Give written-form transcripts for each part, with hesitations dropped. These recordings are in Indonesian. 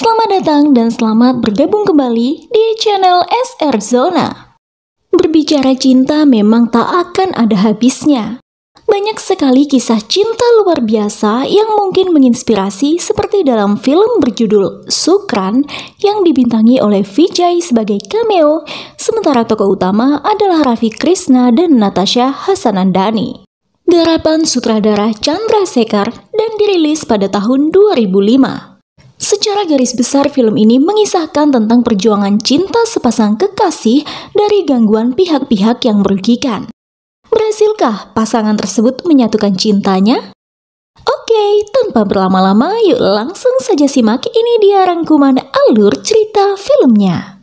Selamat datang dan selamat bergabung kembali di channel SR Zona. Berbicara cinta memang tak akan ada habisnya. Banyak sekali kisah cinta luar biasa yang mungkin menginspirasi seperti dalam film berjudul Sukran yang dibintangi oleh Vijay sebagai cameo, sementara tokoh utama adalah Raffi Krishna dan Natasha Hassanandani. Garapan sutradara Chandrasekhar dan dirilis pada tahun 2005. Secara garis besar film ini mengisahkan tentang perjuangan cinta sepasang kekasih dari gangguan pihak-pihak yang merugikan. Berhasilkah pasangan tersebut menyatukan cintanya? Oke, tanpa berlama-lama yuk langsung saja simak, ini dia rangkuman alur cerita filmnya.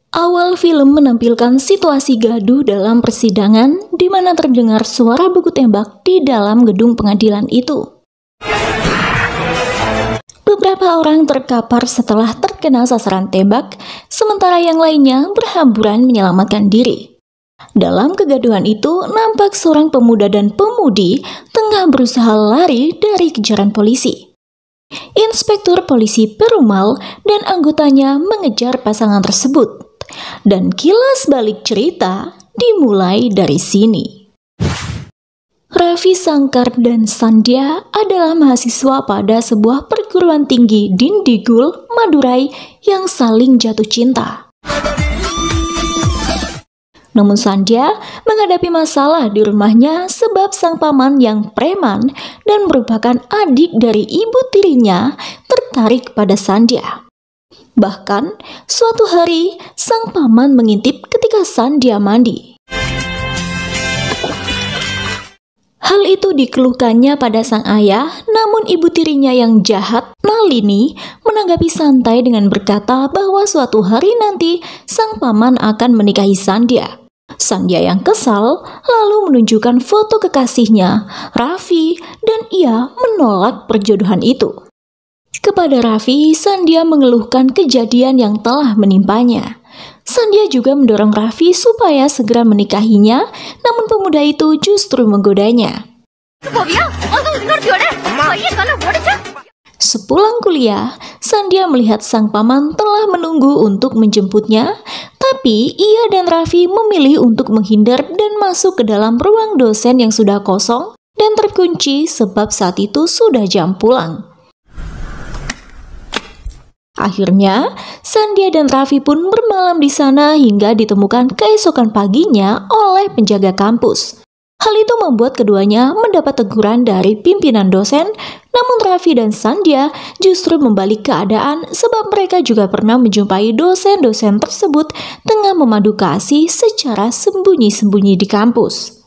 Awal film menampilkan situasi gaduh dalam persidangan di mana terdengar suara baku tembak di dalam gedung pengadilan itu. Beberapa orang terkapar setelah terkena sasaran tembak, sementara yang lainnya berhamburan menyelamatkan diri. Dalam kegaduhan itu, nampak seorang pemuda dan pemudi tengah berusaha lari dari kejaran polisi. Inspektur polisi Perumal dan anggotanya mengejar pasangan tersebut. Dan kilas balik cerita dimulai dari sini. Raffi Shankar dan Sandhya adalah mahasiswa pada sebuah perguruan tinggi Dindigul, Madurai yang saling jatuh cinta. Namun Sandhya menghadapi masalah di rumahnya sebab sang paman yang preman dan merupakan adik dari ibu tirinya tertarik pada Sandhya. Bahkan, suatu hari, sang paman mengintip ketika Sandhya mandi. Hal itu dikeluhkannya pada sang ayah, namun ibu tirinya yang jahat, Nalini, menanggapi santai dengan berkata bahwa suatu hari nanti sang paman akan menikahi Sandhya. Sandhya yang kesal, lalu menunjukkan foto kekasihnya, Raffi, dan ia menolak perjodohan itu. Kepada Raffi, Sandhya mengeluhkan kejadian yang telah menimpanya. Sandhya juga mendorong Raffi supaya segera menikahinya, namun pemuda itu justru menggodanya. Sepulang kuliah, Sandhya melihat sang paman telah menunggu untuk menjemputnya, tapi ia dan Raffi memilih untuk menghindar dan masuk ke dalam ruang dosen yang sudah kosong dan terkunci sebab saat itu sudah jam pulang. Akhirnya, Sandhya dan Raffi pun bermalam di sana hingga ditemukan keesokan paginya oleh penjaga kampus. Hal itu membuat keduanya mendapat teguran dari pimpinan dosen, namun Raffi dan Sandhya justru membalik keadaan sebab mereka juga pernah menjumpai dosen-dosen tersebut tengah memadu kasih secara sembunyi-sembunyi di kampus.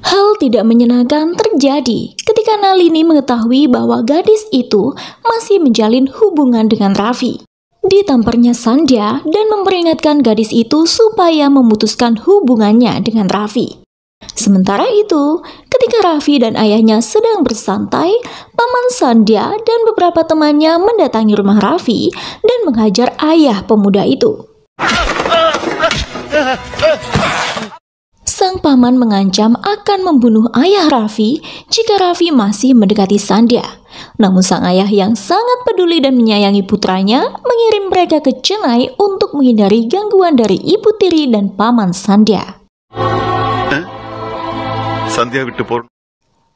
Hal tidak menyenangkan terjadi ketika Nalini mengetahui bahwa gadis itu masih menjalin hubungan dengan Raffi. Ditamparnya Sandhya dan memperingatkan gadis itu supaya memutuskan hubungannya dengan Raffi. Sementara itu, ketika Raffi dan ayahnya sedang bersantai, paman Sandhya dan beberapa temannya mendatangi rumah Raffi dan menghajar ayah pemuda itu. Sang paman mengancam akan membunuh ayah Raffi jika Raffi masih mendekati Sandhya. Namun sang ayah yang sangat peduli dan menyayangi putranya mengirim mereka ke Chennai untuk menghindari gangguan dari ibu tiri dan paman Sandhya.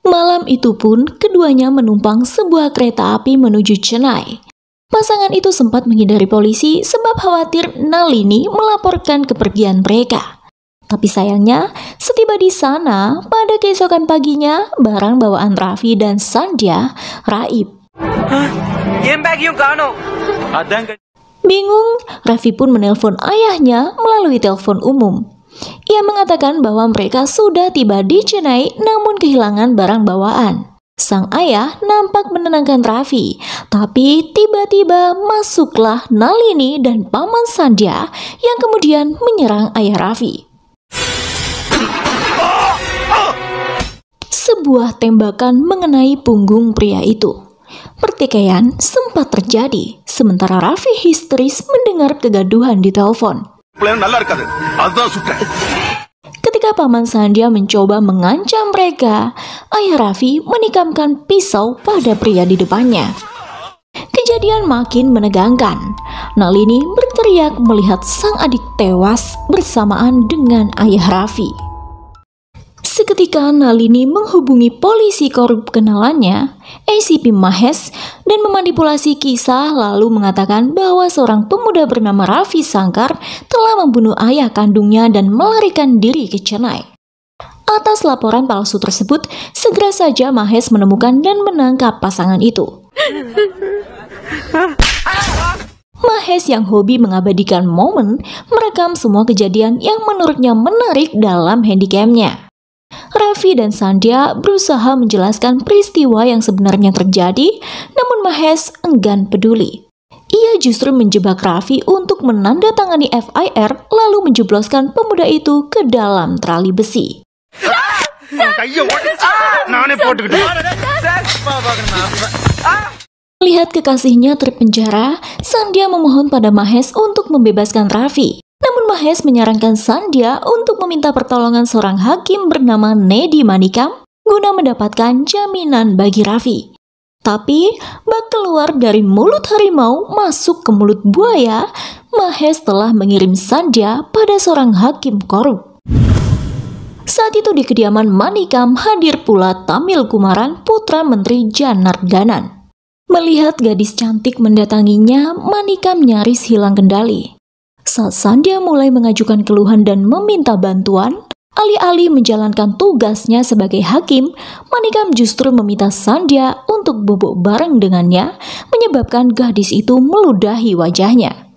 Malam itu pun keduanya menumpang sebuah kereta api menuju Chennai. Pasangan itu sempat menghindari polisi sebab khawatir Nalini melaporkan kepergian mereka. Tapi sayangnya, setiba di sana, pada keesokan paginya, barang bawaan Raffi dan Sandhya raib. Bingung, Raffi pun menelpon ayahnya melalui telepon umum. Ia mengatakan bahwa mereka sudah tiba di Chennai namun kehilangan barang bawaan. Sang ayah nampak menenangkan Raffi, tapi tiba-tiba masuklah Nalini dan paman Sandhya yang kemudian menyerang ayah Raffi. Sebuah tembakan mengenai punggung pria itu. Pertikaian sempat terjadi, sementara Raffi histeris mendengar kegaduhan di telepon. Ketika ketika paman Sandhya mencoba mengancam mereka, ayah Raffi menikamkan pisau pada pria di depannya. Kejadian makin menegangkan. Nalini berteriak melihat sang adik tewas bersamaan dengan ayah Raffi. Seketika Nalini menghubungi polisi korup kenalannya, ACP Mahesh, dan memanipulasi kisah lalu mengatakan bahwa seorang pemuda bernama Ravi Shankar telah membunuh ayah kandungnya dan melarikan diri ke Chennai. Atas laporan palsu tersebut, segera saja Mahesh menemukan dan menangkap pasangan itu. Mahesh yang hobi mengabadikan momen merekam semua kejadian yang menurutnya menarik dalam handycam-nya. Raffi dan Sandhya berusaha menjelaskan peristiwa yang sebenarnya terjadi, namun Mahesh enggan peduli. Ia justru menjebak Raffi untuk menandatangani FIR lalu menjebloskan pemuda itu ke dalam trali besi. Melihat kekasihnya terpenjara, Sandhya memohon pada Mahesh untuk membebaskan Raffi. Namun Mahesh menyarankan Sandhya untuk meminta pertolongan seorang hakim bernama Nedi Manikam guna mendapatkan jaminan bagi Raffi. Tapi bak keluar dari mulut harimau masuk ke mulut buaya, Mahesh telah mengirim Sandhya pada seorang hakim korup. Saat itu di kediaman Manikam hadir pula Tamil Kumaran, putra Menteri Janardanan. Melihat gadis cantik mendatanginya, Manikam nyaris hilang kendali. Saat Sandhya mulai mengajukan keluhan dan meminta bantuan, alih-alih menjalankan tugasnya sebagai hakim, Manikam justru meminta Sandhya untuk bobok bareng dengannya, menyebabkan gadis itu meludahi wajahnya.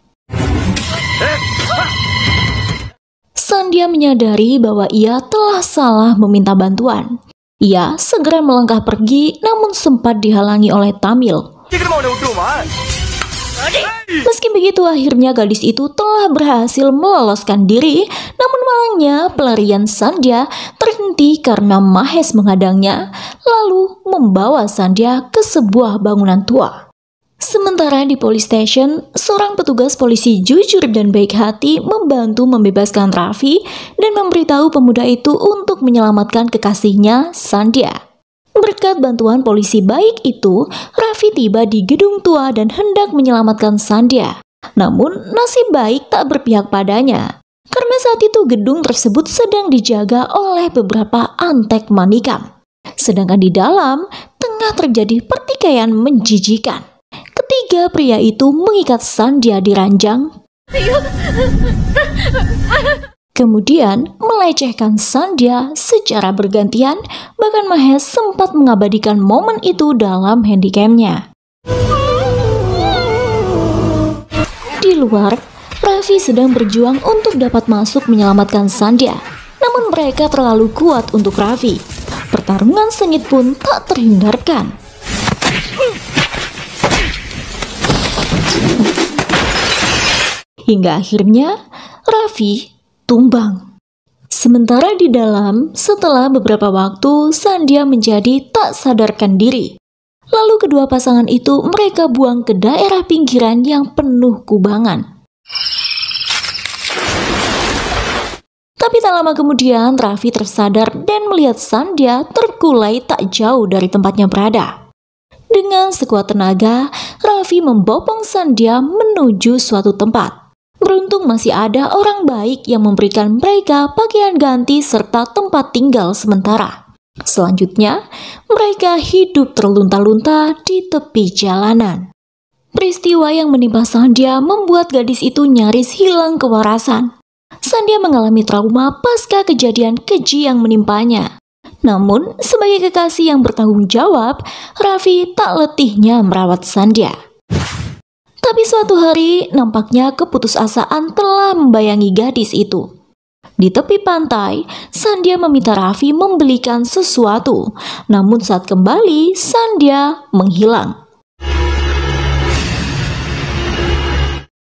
Sandhya menyadari bahwa ia telah salah meminta bantuan. Ia segera melangkah pergi, namun sempat dihalangi oleh Tamil. Meski begitu, akhirnya gadis itu telah berhasil meloloskan diri, namun malangnya pelarian Sandhya terhenti karena Mahesh menghadangnya, lalu membawa Sandhya ke sebuah bangunan tua. Sementara di police station, seorang petugas polisi jujur dan baik hati membantu membebaskan Raffi dan memberitahu pemuda itu untuk menyelamatkan kekasihnya, Sandhya. Berkat bantuan polisi baik itu, Raffi tiba di gedung tua dan hendak menyelamatkan Sandhya. Namun nasib baik tak berpihak padanya, karena saat itu gedung tersebut sedang dijaga oleh beberapa antek Manikam. Sedangkan di dalam tengah terjadi pertikaian menjijikan. Ketiga pria itu mengikat Sandhya di ranjang, kemudian melecehkan Sandhya secara bergantian. Bahkan Mahesh sempat mengabadikan momen itu dalam handycam-nya. Di luar, Raffi sedang berjuang untuk dapat masuk menyelamatkan Sandhya. Namun mereka terlalu kuat untuk Raffi. Pertarungan sengit pun tak terhindarkan. Hingga akhirnya Raffi tumbang. Sementara di dalam, setelah beberapa waktu, Sandhya menjadi tak sadarkan diri. Lalu kedua pasangan itu mereka buang ke daerah pinggiran yang penuh kubangan. Tapi tak lama kemudian, Raffi tersadar dan melihat Sandhya terkulai tak jauh dari tempatnya berada. Dengan sekuat tenaga, Raffi membopong Sandhya menuju suatu tempat. Beruntung masih ada orang baik yang memberikan mereka pakaian ganti serta tempat tinggal sementara. Selanjutnya, mereka hidup terlunta-lunta di tepi jalanan. Peristiwa yang menimpa Sandhya membuat gadis itu nyaris hilang kewarasan. Sandhya mengalami trauma pasca kejadian keji yang menimpanya. Namun, sebagai kekasih yang bertanggung jawab, Raffi tak letihnya merawat Sandhya. Tapi suatu hari, nampaknya keputusasaan telah membayangi gadis itu. Di tepi pantai, Sandhya meminta Raffi membelikan sesuatu. Namun saat kembali, Sandhya menghilang.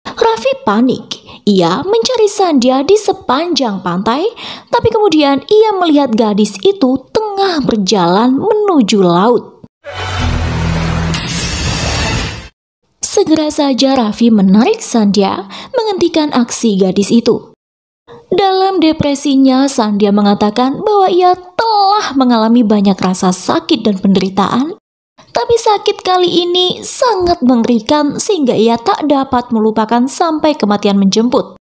Raffi panik. Ia mencari Sandhya di sepanjang pantai, tapi kemudian ia melihat gadis itu tengah berjalan menuju laut. Segera saja Raffi menarik Sandhya menghentikan aksi gadis itu. Dalam depresinya, Sandhya mengatakan bahwa ia telah mengalami banyak rasa sakit dan penderitaan, tapi sakit kali ini sangat mengerikan sehingga ia tak dapat melupakan sampai kematian menjemput.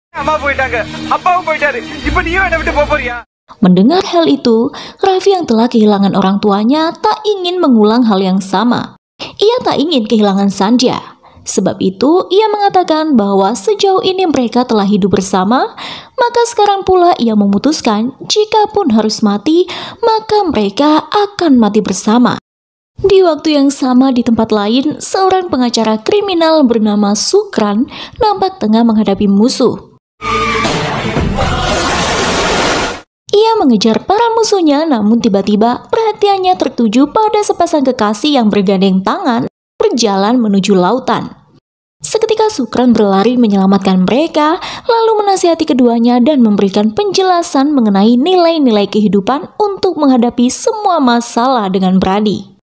Mendengar hal itu, Raffi yang telah kehilangan orang tuanya tak ingin mengulang hal yang sama. Ia tak ingin kehilangan Sandhya. Sebab itu, ia mengatakan bahwa sejauh ini mereka telah hidup bersama, maka sekarang pula ia memutuskan jika pun harus mati, maka mereka akan mati bersama. Di waktu yang sama di tempat lain, seorang pengacara kriminal bernama Sukran nampak tengah menghadapi musuh. Ia mengejar para musuhnya, namun tiba-tiba perhatiannya tertuju pada sepasang kekasih yang bergandeng tangan berjalan menuju lautan. Seketika Sukran berlari menyelamatkan mereka, lalu menasihati keduanya dan memberikan penjelasan mengenai nilai-nilai kehidupan untuk menghadapi semua masalah dengan berani.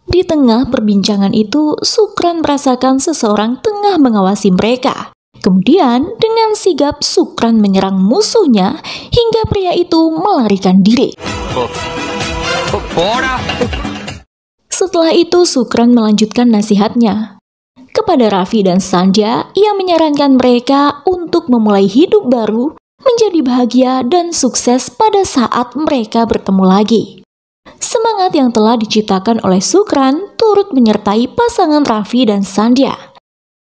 Di tengah perbincangan itu, Sukran merasakan seseorang tengah mengawasi mereka. Kemudian, dengan sigap Sukran menyerang musuhnya hingga pria itu melarikan diri. Setelah itu, Sukran melanjutkan nasihatnya. Kepada Raffi dan Sandhya, ia menyarankan mereka untuk memulai hidup baru, menjadi bahagia dan sukses pada saat mereka bertemu lagi. Semangat yang telah diciptakan oleh Sukran turut menyertai pasangan Raffi dan Sandhya.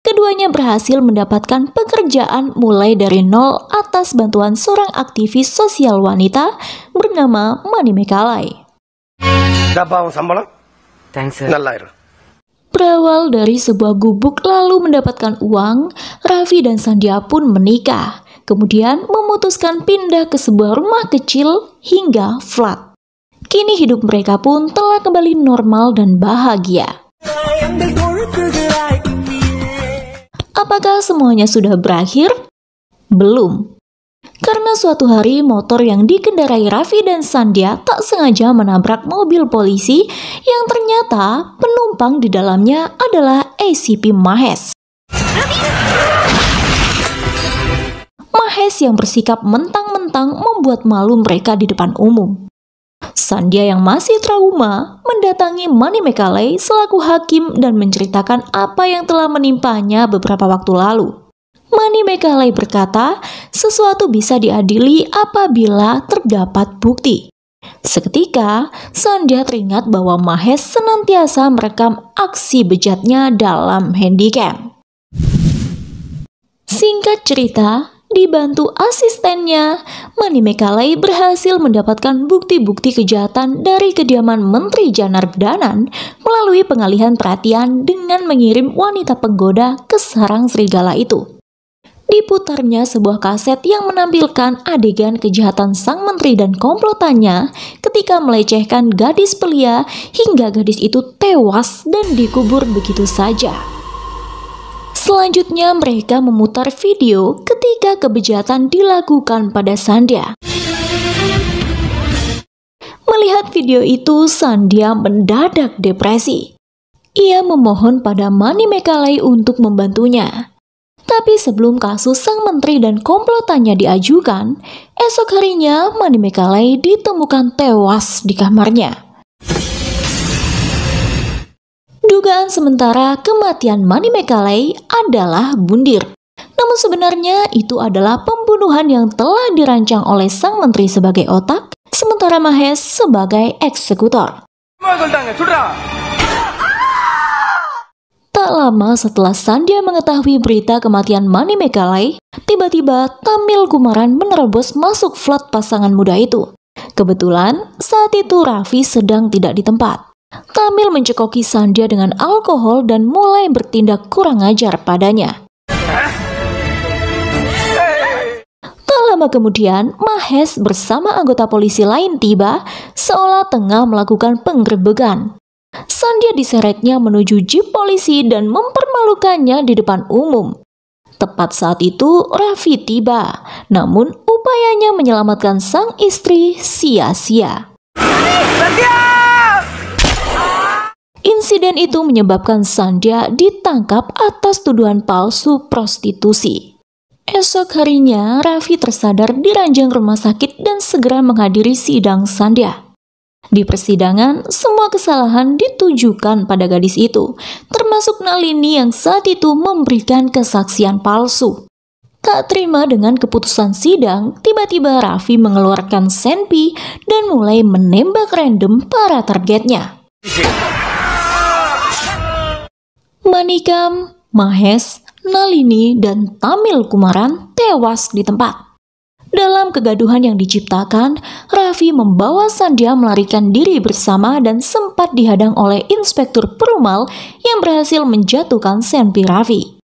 Keduanya berhasil mendapatkan pekerjaan mulai dari nol atas bantuan seorang aktivis sosial wanita bernama Mani Mekalai. Berawal dari sebuah gubuk lalu mendapatkan uang, Raffi dan Sandhya pun menikah. Kemudian memutuskan pindah ke sebuah rumah kecil hingga flat. Kini hidup mereka pun telah kembali normal dan bahagia. Apakah semuanya sudah berakhir? Belum. Karena suatu hari motor yang dikendarai Raffi dan Sandhya tak sengaja menabrak mobil polisi yang ternyata penumpang di dalamnya adalah ACP Mahes. Mahes yang bersikap mentang-mentang membuat malu mereka di depan umum. Sandhya yang masih trauma mendatangi Mani Mekalai selaku hakim dan menceritakan apa yang telah menimpanya beberapa waktu lalu. Mani Mekalai berkata, sesuatu bisa diadili apabila terdapat bukti. Seketika, Sandhya teringat bahwa Mahes senantiasa merekam aksi bejatnya dalam handycam. Singkat cerita, dibantu asistennya, Mani Mekalai berhasil mendapatkan bukti-bukti kejahatan dari kediaman Menteri Janardanan melalui pengalihan perhatian dengan mengirim wanita penggoda ke sarang serigala itu. Diputarnya sebuah kaset yang menampilkan adegan kejahatan sang menteri dan komplotannya ketika melecehkan gadis belia hingga gadis itu tewas dan dikubur begitu saja. Selanjutnya mereka memutar video ketika kebejatan dilakukan pada Sandhya. Melihat video itu, Sandhya mendadak depresi. Ia memohon pada Mani Mekalai untuk membantunya. Tapi sebelum kasus sang menteri dan komplotannya diajukan, esok harinya Mani Mekalai ditemukan tewas di kamarnya. Dugaan sementara kematian Mani Mekalai adalah bundir. Namun sebenarnya itu adalah pembunuhan yang telah dirancang oleh sang menteri sebagai otak, sementara Mahes sebagai eksekutor. Tak lama setelah Sandhya mengetahui berita kematian Mani Mekalai, tiba-tiba Tamil Kumaran menerobos masuk flat pasangan muda itu. Kebetulan saat itu Raffi sedang tidak di tempat. Tamil mencekoki Sandhya dengan alkohol dan mulai bertindak kurang ajar padanya. Tak lama kemudian, Mahes bersama anggota polisi lain tiba seolah tengah melakukan penggerebekan. Sandhya diseretnya menuju jeep polisi dan mempermalukannya di depan umum. Tepat saat itu Raffi tiba, namun upayanya menyelamatkan sang istri sia-sia. Insiden itu menyebabkan Sandhya ditangkap atas tuduhan palsu prostitusi. Esok harinya, Raffi tersadar di ranjang rumah sakit dan segera menghadiri sidang Sandhya. Di persidangan, semua kesalahan ditujukan pada gadis itu, termasuk Nalini yang saat itu memberikan kesaksian palsu. Tak terima dengan keputusan sidang, tiba-tiba Raffi mengeluarkan senpi dan mulai menembak random para targetnya. Manikam, Mahes, Nalini, dan Tamil Kumaran tewas di tempat. Dalam kegaduhan yang diciptakan, Raffi membawa Sandhya melarikan diri bersama dan sempat dihadang oleh Inspektur Perumal yang berhasil menjatuhkan senpi Raffi.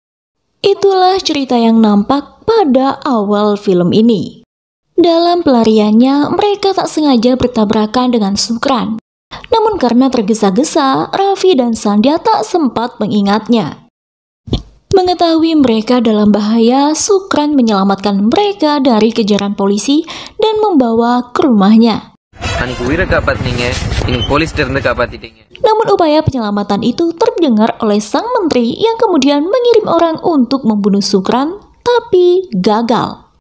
Itulah cerita yang nampak pada awal film ini. Dalam pelariannya, mereka tak sengaja bertabrakan dengan Sukran. Namun karena tergesa-gesa, Raffi dan Sandhya tak sempat mengingatnya. Mengetahui mereka dalam bahaya, Sukran menyelamatkan mereka dari kejaran polisi dan membawa ke rumahnya. Namun upaya penyelamatan itu terdengar oleh sang menteri yang kemudian mengirim orang untuk membunuh Sukran, tapi gagal.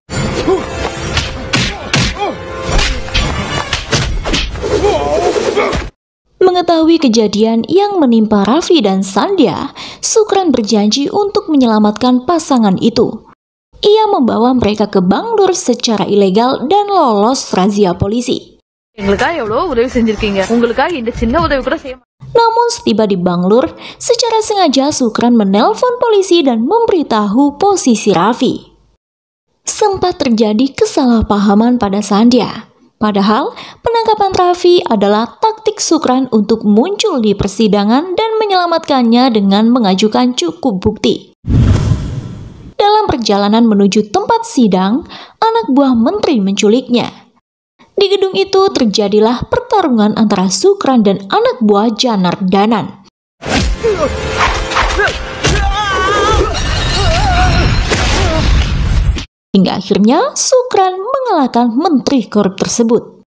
Mengetahui kejadian yang menimpa Raffi dan Sandhya, Sukran berjanji untuk menyelamatkan pasangan itu. Ia membawa mereka ke Bangalore secara ilegal dan lolos razia polisi. Namun setiba di Bangalore, secara sengaja Sukran menelpon polisi dan memberitahu posisi Raffi. Sempat terjadi kesalahpahaman pada Sandhya. Padahal, penangkapan Raffi adalah taktik Sukran untuk muncul di persidangan dan menyelamatkannya dengan mengajukan cukup bukti. Dalam perjalanan menuju tempat sidang, anak buah menteri menculiknya. Di gedung itu terjadilah pertarungan antara Sukran dan anak buah Janardanan. Hingga akhirnya Sukran mengalahkan menteri korup tersebut.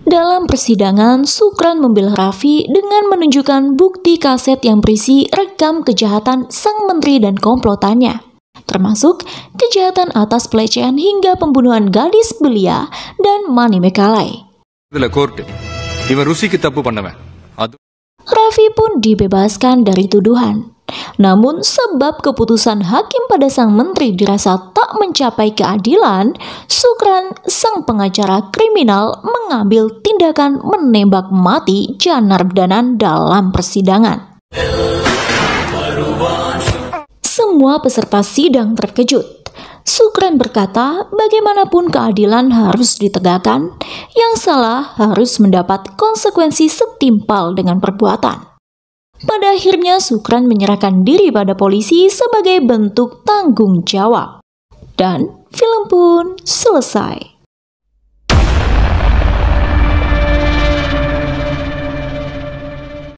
Dalam persidangan, Sukran membela Raffi dengan menunjukkan bukti kaset yang berisi rekam kejahatan sang menteri dan komplotannya, termasuk kejahatan atas pelecehan hingga pembunuhan gadis belia dan Mani Mekalai. Raffi pun dibebaskan dari tuduhan. Namun sebab keputusan hakim pada sang menteri dirasa tak mencapai keadilan, Sukran, sang pengacara kriminal, mengambil tindakan menembak mati Janardanan dalam persidangan. Semua peserta sidang terkejut. Sukran berkata, bagaimanapun keadilan harus ditegakkan, yang salah harus mendapat konsekuensi setimpal dengan perbuatan. Pada akhirnya Sukran menyerahkan diri pada polisi sebagai bentuk tanggung jawab. Dan film pun selesai.